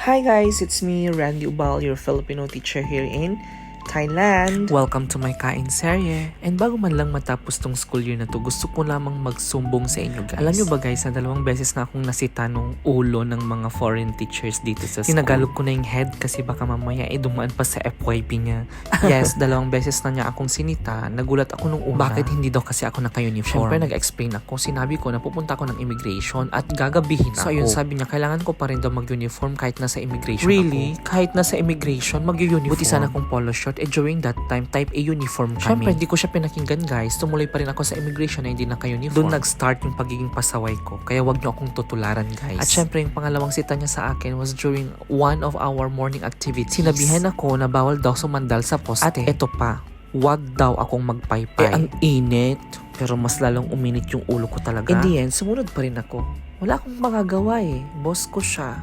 Hi guys, it's me, Randy Ubal, your Filipino teacher here in Thailand. Welcome to my Kain serye. And bago man lang matapos tong school year na to, gusto ko lamang magsumbong sa inyo guys. Alam nyo ba guys, na 2 beses na akong nasita nung ulo ng mga foreign teachers dito sa school. Tinagalog ko na yung head kasi baka mamaya dumaan pa sa FYP niya. Yes, 2 beses na niya akong sinita. Nagulat ako nung una. Bakit hindi daw kasi ako naka-uniform? Siyempre nag-explain ako. Sinabi ko na pupunta ako ng immigration at gagabihin ako. So ayun, sabi niya kailangan ko pa rin daw mag-uniform kahit nasa immigration Really? ako. Kahit nasa immigration, mag-uniform? Buti sana kung polo short. During that time, type A uniform kami. Siyempre, hindi ko siya pinakinggan guys. Tumuloy pa rin ako sa immigration na hindi naka-uniform. Doon nag-start yung pagiging pasaway ko. Kaya wag niyo akong tutularan guys. At syempre, yung pangalawang sita niya sa akin was during one of our morning activities. Sinabihan ako na bawal daw sumandal sa poste. Ate, eto pa. Wag daw akong magpaypay. Ang init. Pero mas lalong uminit yung ulo ko talaga. In the end, sumunod pa rin ako. Wala akong magagawa eh. Boss ko siya.